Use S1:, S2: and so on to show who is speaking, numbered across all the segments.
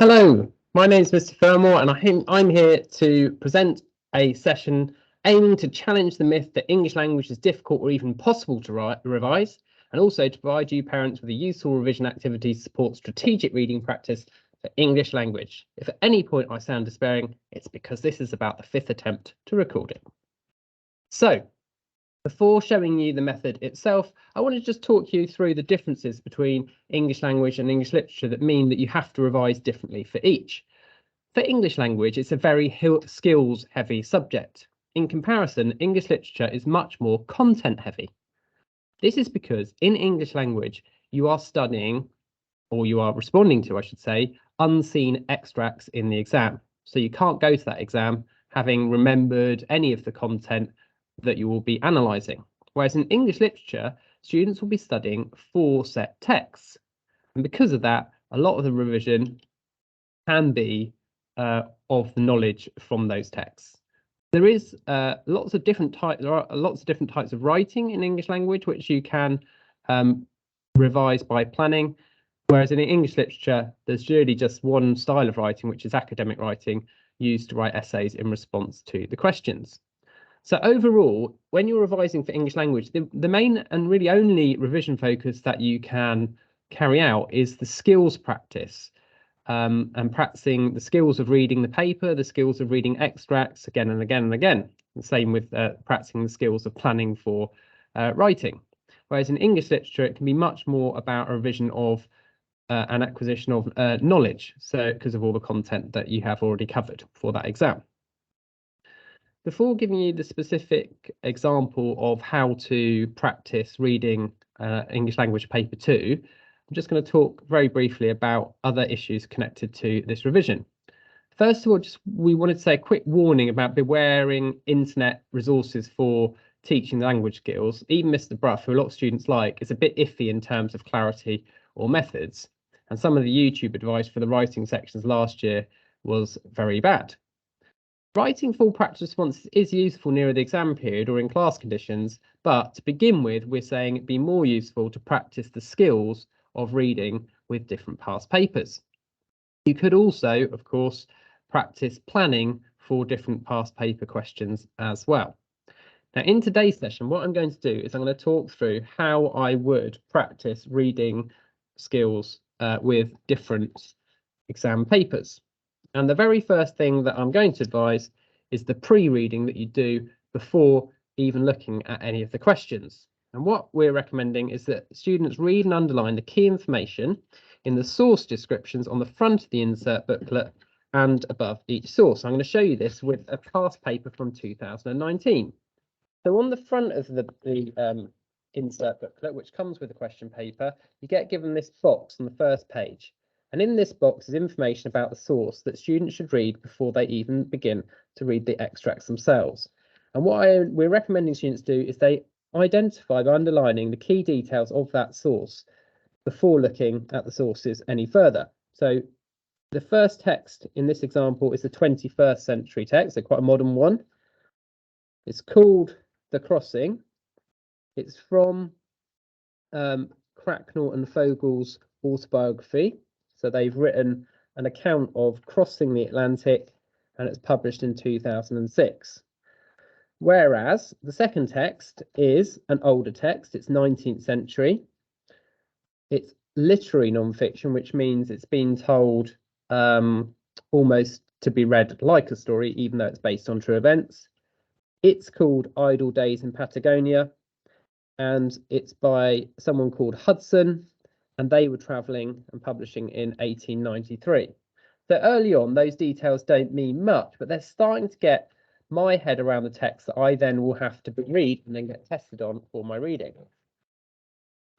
S1: Hello, my name is Mr. Fermor and I'm here to present a session aiming to challenge the myth that English language is difficult or even impossible to revise, and also to provide you parents with a useful revision activity to support strategic reading practice for English language. If at any point I sound despairing, it's because this is about the fifth attempt to record it. So, before showing you the method itself, I want to just talk you through the differences between English language and English literature that mean that you have to revise differently for each. For English language, it's a very skills-heavy subject. In comparison, English literature is much more content-heavy. This is because in English language, you are studying, or you are responding to, I should say, unseen extracts in the exam. So you can't go to that exam having remembered any of the content that you will be analysing. Whereas in English literature, students will be studying 4 set texts. And because of that, a lot of the revision can be of the knowledge from those texts. There is lots of different types. There are lots of different types of writing in English language, which you can revise by planning. Whereas in English literature, there's really just one style of writing, which is academic writing, used to write essays in response to the questions. So overall, when you're revising for English language, the main and really only revision focus that you can carry out is the skills practice, and practicing the skills of reading the paper, the skills of reading extracts again and again and again. The same with practicing the skills of planning for writing. Whereas in English literature, it can be much more about a revision of an acquisition of knowledge, so because of all the content that you have already covered for that exam. Before giving you the specific example of how to practice reading English language paper 2, I'm just going to talk very briefly about other issues connected to this revision. First of all, we wanted to say a quick warning about bewaring internet resources for teaching the language skills. Even Mr. Brough, who a lot of students like, is a bit iffy in terms of clarity or methods. And some of the YouTube advice for the writing sections last year was very bad. Writing full practice responses is useful nearer the exam period or in class conditions, but to begin with, we're saying it'd be more useful to practice the skills of reading with different past papers. You could also, of course, practice planning for different past paper questions as well. Now, in today's session, what I'm going to do is I'm going to talk through how I would practice reading skills with different exam papers. And the very first thing that I'm going to advise is the pre-reading that you do before even looking at any of the questions. And what we're recommending is that students read and underline the key information in the source descriptions on the front of the insert booklet and above each source. I'm going to show you this with a past paper from 2019. So on the front of the insert booklet, which comes with the question paper, you get given this box on the first page. And in this box is information about the source that students should read before they even begin to read the extracts themselves. And what we're recommending students do is they identify by underlining the key details of that source before looking at the sources any further. So the first text in this example is the 21st century text, so quite a modern one. It's called The Crossing. It's from Cracknell and Fogle's autobiography. So they've written an account of crossing the Atlantic, and it's published in 2006. Whereas the second text is an older text, it's 19th century. It's literary non-fiction, which means it's been told almost to be read like a story, even though it's based on true events. It's called Idle Days in Patagonia, and it's by someone called Hudson, and they were travelling and publishing in 1893. So early on, those details don't mean much, but they're starting to get my head around the text that I then will have to read and then get tested on for my reading.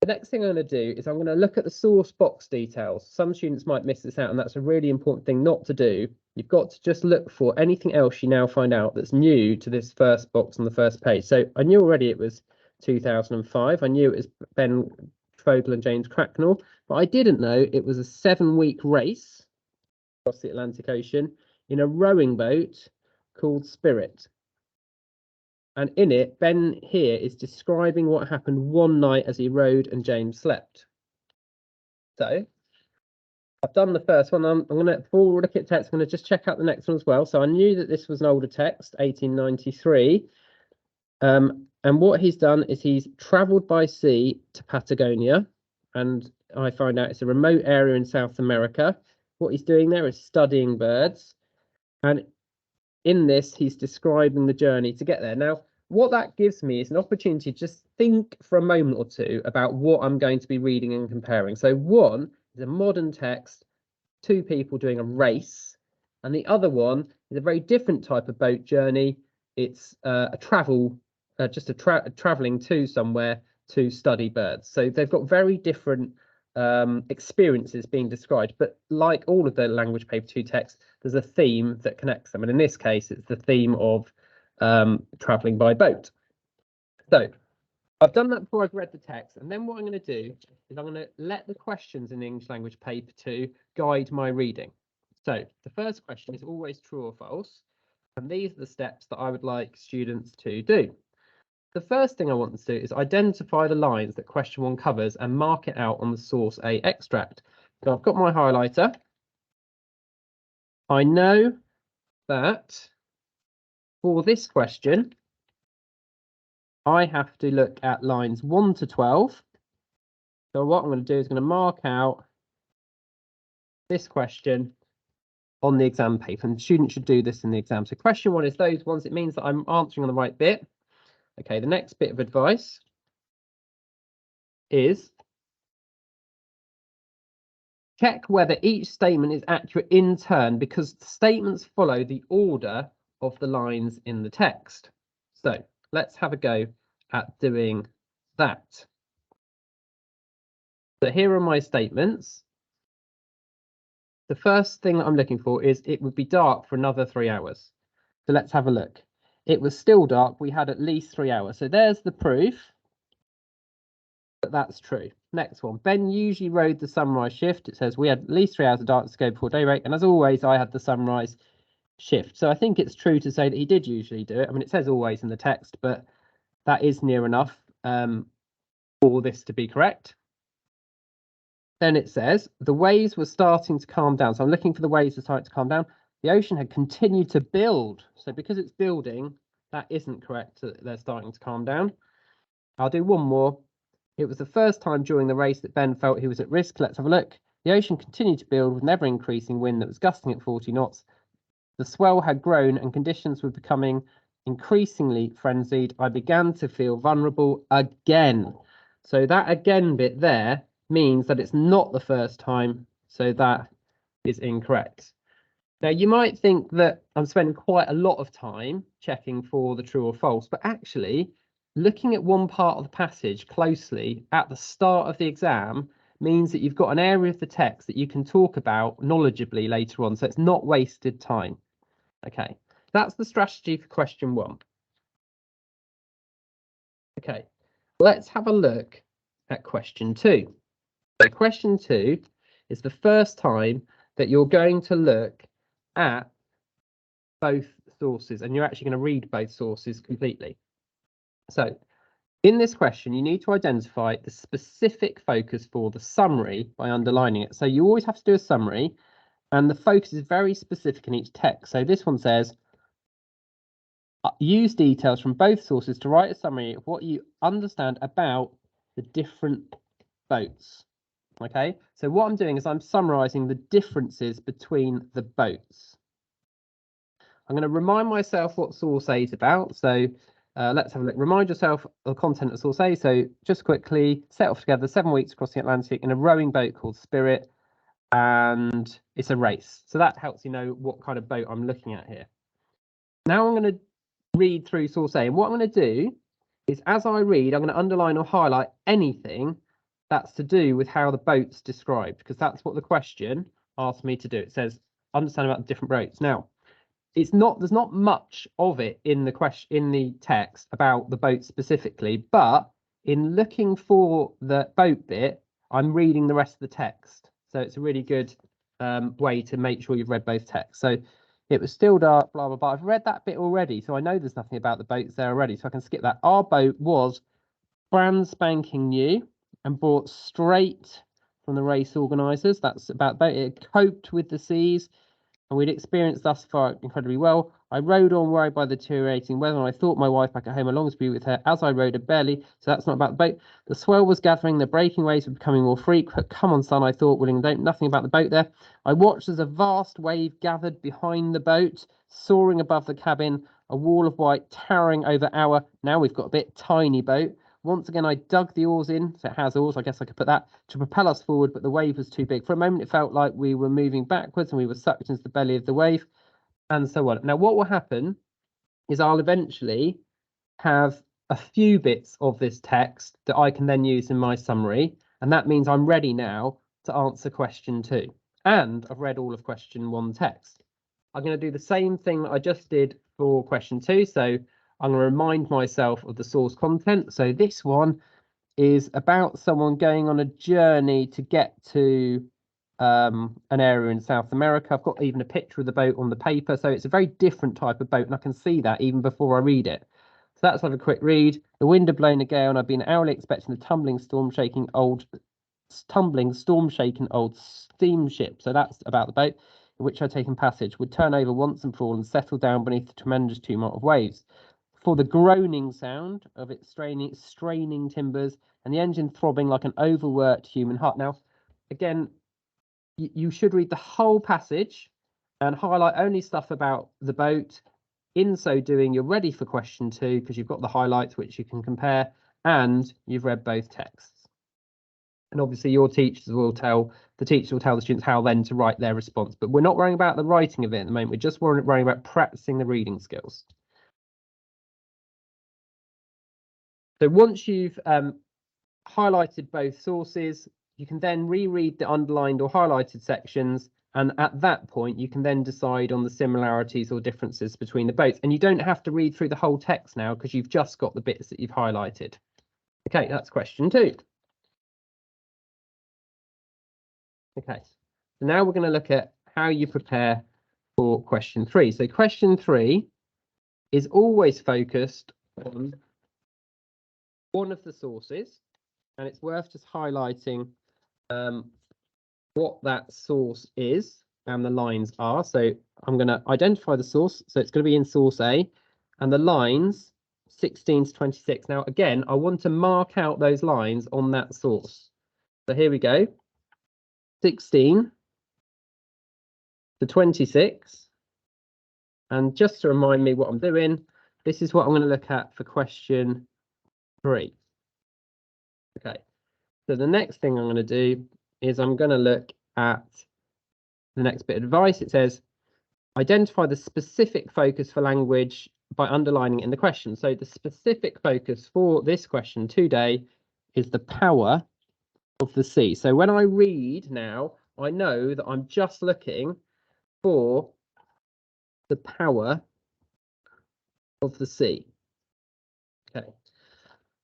S1: The next thing I'm going to do is I'm going to look at the source box details. Some students might miss this out, and that's a really important thing not to do. You've got to just look for anything else you now find out that's new to this first box on the first page. So I knew already it was 2005. I knew it was Ben Fogle and James Cracknell, but I didn't know it was a 7-week race across the Atlantic Ocean in a rowing boat called Spirit. And in it, Ben here is describing what happened one night as he rowed and James slept. So I've done the first one. I'm going to, before we look at text, I'm going to just check out the next one as well. So I knew that this was an older text, 1893. And what he's done is he's travelled by sea to Patagonia. And I find out it's a remote area in South America. What he's doing there is studying birds. And in this, he's describing the journey to get there. Now, what that gives me is an opportunity to just think for a moment or two about what I'm going to be reading and comparing. So one is a modern text, two people doing a race, and the other one is a very different type of boat journey. It's a travel, traveling to somewhere to study birds. So they've got very different experiences being described, but like all of the language paper 2 texts, there's a theme that connects them, and in this case it's the theme of traveling by boat. So I've done that before I've read the text, and then what I'm going to do is I'm going to let the questions in the English language paper 2 guide my reading. So the first question is always true or false, and these are the steps that I would like students to do. The first thing I want them to do is identify the lines that question 1 covers and mark it out on the source A extract. So I've got my highlighter. I know that for this question, I have to look at lines 1 to 12. So what I'm going to do is going to mark out this question on the exam paper, and students should do this in the exam. So question 1 is those ones. It means that I'm answering on the right bit. Okay, the next bit of advice is check whether each statement is accurate in turn, because the statements follow the order of the lines in the text. So let's have a go at doing that. So here are my statements. The first thing that I'm looking for is it would be dark for another 3 hours. So let's have a look. It was still dark. We had at least 3 hours. So there's the proof that that's true. Next one. Ben usually rode the sunrise shift. It says we had at least 3 hours of darkness to go before daybreak. And as always, I had the sunrise shift. So I think it's true to say that he did usually do it. I mean, it says always in the text, but that is near enough for this to be correct. Then it says the waves were starting to calm down. So I'm looking for the waves were starting to calm down. The ocean had continued to build. So because it's building, that isn't correct. They're starting to calm down. I'll do one more. It was the first time during the race that Ben felt he was at risk. Let's have a look. The ocean continued to build with an ever-increasing wind that was gusting at 40 knots. The swell had grown and conditions were becoming increasingly frenzied. I began to feel vulnerable again. So that again bit there means that it's not the first time, so that is incorrect. Now, you might think that I'm spending quite a lot of time checking for the true or false, but actually looking at one part of the passage closely at the start of the exam means that you've got an area of the text that you can talk about knowledgeably later on, so it's not wasted time. Okay, that's the strategy for question 1. Okay, let's have a look at question 2. So question 2 is the first time that you're going to look at both sources, and you're actually going to read both sources completely. So in this question, you need to identify the specific focus for the summary by underlining it. So you always have to do a summary, and the focus is very specific in each text. So this one says, use details from both sources to write a summary of what you understand about the different boats. Okay, so what I'm doing is I'm summarizing the differences between the boats. I'm going to remind myself what source A is about. So let's have a look. Remind yourself of the content of source A. So just quickly, set off together 7 weeks across the Atlantic in a rowing boat called Spirit, and it's a race. So that helps you know what kind of boat I'm looking at here. Now I'm going to read through source A, and what I'm going to do is as I read, I'm going to underline or highlight anything that's to do with how the boat's described, because that's what the question asked me to do. It says understand about the different boats. Now, there's not much of it in the question in the text about the boat specifically, but in looking for the boat bit, I'm reading the rest of the text. So it's a really good way to make sure you've read both texts. So it was still dark, blah, blah, blah. I've read that bit already, so I know there's nothing about the boats there already, so I can skip that. Our boat was brand spanking new and brought straight from the race organisers. That's about that. It coped with the seas, and we'd experienced thus far incredibly well. I rode on worried by the deteriorating weather, and I thought my wife back at home. I longed to be with her as I rode a barely. So that's not about the boat. The swell was gathering, the breaking waves were becoming more frequent. Come on, son, I thought, willing to know nothing about the boat there. I watched as a vast wave gathered behind the boat, soaring above the cabin, a wall of white towering over our, now we've got a bit tiny boat. Once again, I dug the oars in, so it has oars, I guess I could put that, to propel us forward, but the wave was too big. For a moment, it felt like we were moving backwards and we were sucked into the belly of the wave, and so on. Now, what will happen is I'll eventually have a few bits of this text that I can then use in my summary, and that means I'm ready now to answer question 2. And I've read all of question 1 text. I'm going to do the same thing that I just did for question 2, so I'm going to remind myself of the source content. So this one is about someone going on a journey to get to an area in South America. I've got even a picture of the boat on the paper, so it's a very different type of boat, and I can see that even before I read it. So let's have a quick read. The wind had blown a gale, and I've been hourly expecting the tumbling, storm-shaken old steamship. So that's about the boat in which I'd taken passage, would turn over once and for all and settle down beneath the tremendous tumult of waves. For the groaning sound of its straining timbers and the engine throbbing like an overworked human heart. Now, again, you should read the whole passage and highlight only stuff about the boat. In so doing, you're ready for question 2 because you've got the highlights which you can compare, and you've read both texts. And obviously your teachers will tell the students how then to write their response, but we're not worrying about the writing of it at the moment. We're just worrying about practicing the reading skills. So once you've highlighted both sources, you can then reread the underlined or highlighted sections, and at that point you can then decide on the similarities or differences between the boats, and you don't have to read through the whole text now because you've just got the bits that you've highlighted. Okay, that's question 2. Okay, so now we're going to look at how you prepare for question 3. So question 3 is always focused on one of the sources, and it's worth just highlighting what that source is and the lines are. So I'm going to identify the source, so it's going to be in source A, and the lines 16 to 26. Now again, I want to mark out those lines on that source. So here we go, 16 to 26, and just to remind me what I'm doing, this is what I'm going to look at for question 3. Okay, so the next thing I'm going to do is I'm going to look at the next bit of advice. It says, identify the specific focus for language by underlining it in the question. So the specific focus for this question today is the power of the sea. So when I read now, I know that I'm just looking for the power of the sea. Okay,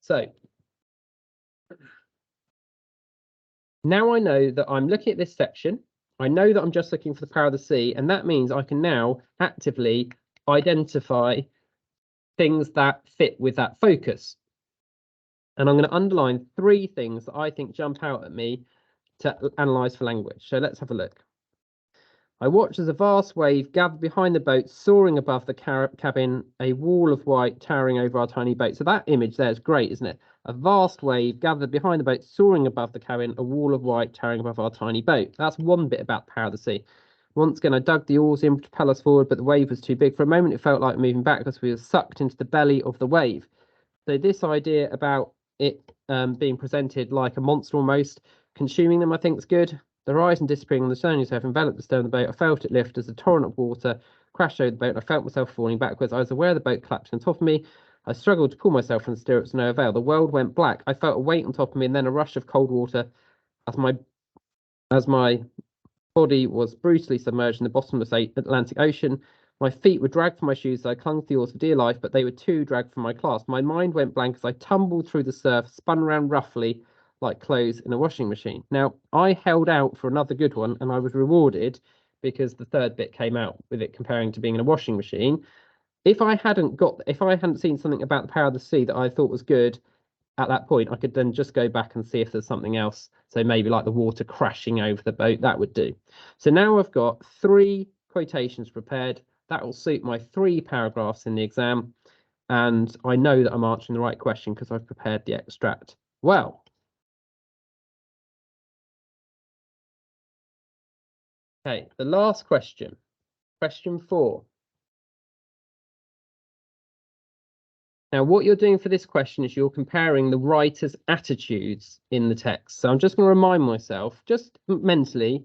S1: so now I know that I'm looking at this section. I know that I'm just looking for the power of the sea, and that means I can now actively identify things that fit with that focus. And I'm going to underline 3 things that I think jump out at me to analyse for language. So let's have a look. I watched as a vast wave gathered behind the boat, soaring above the cabin, a wall of white towering over our tiny boat. So that image there is great, isn't it? A vast wave gathered behind the boat, soaring above the cabin, a wall of white towering above our tiny boat. That's one bit about the power of the sea. Once again, I dug the oars in to propel us forward, but the wave was too big. For a moment, it felt like moving back because we were sucked into the belly of the wave. So this idea about it being presented like a monster almost, consuming them, I think is good. The horizon disappearing on the stern yourself enveloped the stern of the boat. I felt it lift as a torrent of water crashed over the boat. I felt myself falling backwards. I was aware the boat collapsed on top of me. I struggled to pull myself from the stirrups, no avail. The world went black. I felt a weight on top of me and then a rush of cold water as my body was brutally submerged in the bottomless Atlantic Ocean. My feet were dragged from my shoes as I clung to the oars for dear life, but they were too dragged from my clasp. My mind went blank as I tumbled through the surf, spun around roughly like clothes in a washing machine. Now, I held out for another good one, and I was rewarded because the third bit came out with it comparing to being in a washing machine. If I hadn't seen something about the power of the sea that I thought was good, at that point, I could then just go back and see if there's something else. So maybe like the water crashing over the boat, that would do. So now I've got 3 quotations prepared. That will suit my 3 paragraphs in the exam. And I know that I'm answering the right question because I've prepared the extract well. Okay, the last question, question 4. Now, what you're doing for this question is you're comparing the writer's attitudes in the text. So I'm just going to remind myself, just mentally,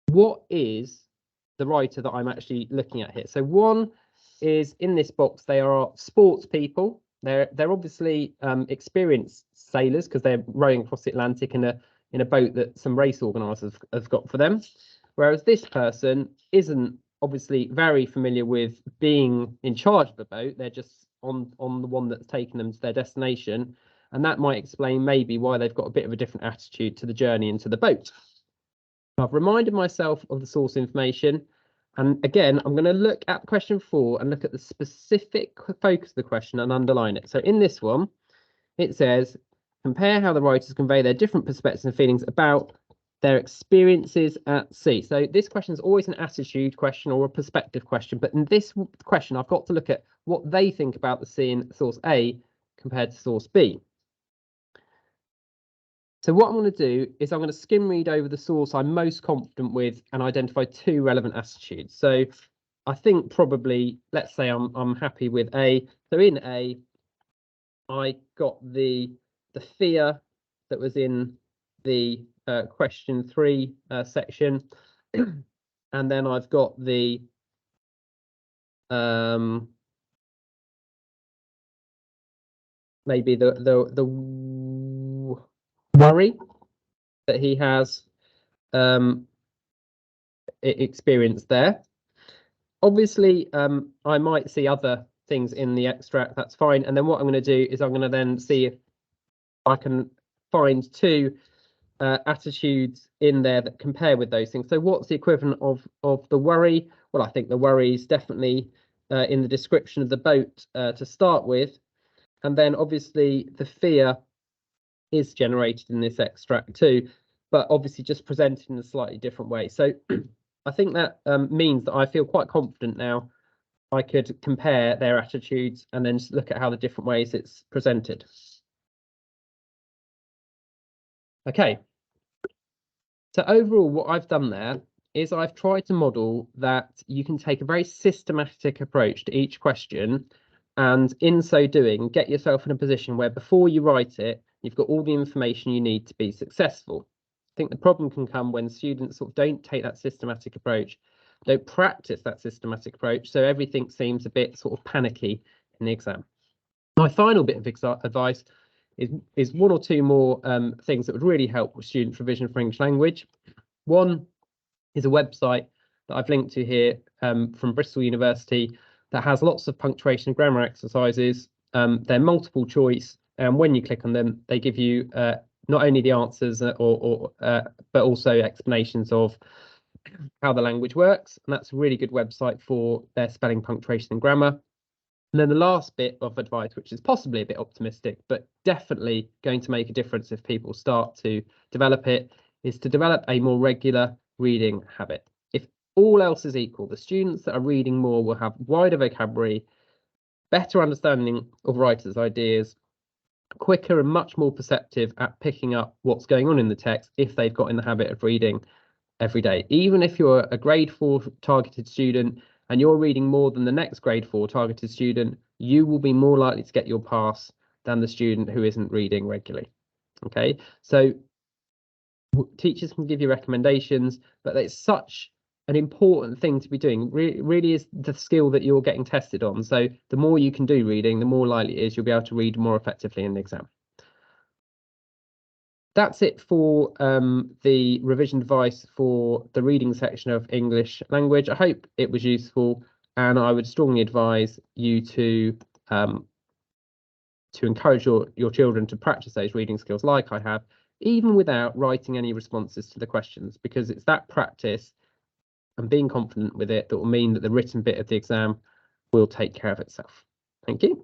S1: what is the writer that I'm actually looking at here? So 1 is in this box, they are sports people. They're obviously experienced sailors because they're rowing across the Atlantic in a boat that some race organisers have got for them. Whereas this person isn't obviously very familiar with being in charge of the boat. They're just on the one that's taken them to their destination. And that might explain maybe why they've got a bit of a different attitude to the journey and to the boat. I've reminded myself of the source information. And again, I'm going to look at question 4 and look at the specific focus of the question and underline it. So in this one, it says, compare how the writers convey their different perspectives and feelings about their experiences at sea. So this question is always an attitude question or a perspective question. But in this question, I've got to look at what they think about the sea in source A compared to source B. So what I'm going to do is I'm going to skim read over the source I'm most confident with and identify 2 relevant attitudes. So I think probably, let's say I'm happy with A. So in A, I got the fear that was in the question 3 section, and then I've got the maybe the worry that he has experienced there. Obviously, I might see other things in the extract, that's fine. And then what I'm going to do is I'm going to then see if I can find 2 attitudes in there that compare with those things. So what's the equivalent of the worry? Well, I think the worry is definitely in the description of the boat to start with. And then obviously the fear is generated in this extract too, but obviously just presented in a slightly different way. So I think that means that I feel quite confident now. I could compare their attitudes and then just look at how the different ways it's presented. Okay. So overall, what I've done there is I've tried to model that you can take a very systematic approach to each question, and in so doing, get yourself in a position where before you write it, you've got all the information you need to be successful. I think the problem can come when students sort of don't take that systematic approach, don't practice that systematic approach, so everything seems a bit sort of panicky in the exam. My final bit of advice is 1 or 2 more things that would really help with student revision for English language. 1 is a website that I've linked to here from Bristol University that has lots of punctuation and grammar exercises. They're multiple choice, and when you click on them, they give you not only the answers but also explanations of how the language works. And that's a really good website for their spelling, punctuation and grammar. And then the last bit of advice, which is possibly a bit optimistic, but definitely going to make a difference if people start to develop it, is to develop a more regular reading habit. If all else is equal, the students that are reading more will have wider vocabulary, better understanding of writers' ideas, quicker and much more perceptive at picking up what's going on in the text if they've got in the habit of reading every day. Even if you're a grade 4 targeted student and you're reading more than the next grade 4 targeted student, you will be more likely to get your pass than the student who isn't reading regularly. Okay, so teachers can give you recommendations, but it's such an important thing to be doing. Really is the skill that you're getting tested on. So the more you can do reading, the more likely it is you'll be able to read more effectively in the exam. That's it for the revision advice for the reading section of English language. I hope it was useful, and I would strongly advise you to encourage your children to practice those reading skills like I have, even without writing any responses to the questions, because it's that practice and being confident with it that will mean that the written bit of the exam will take care of itself. Thank you.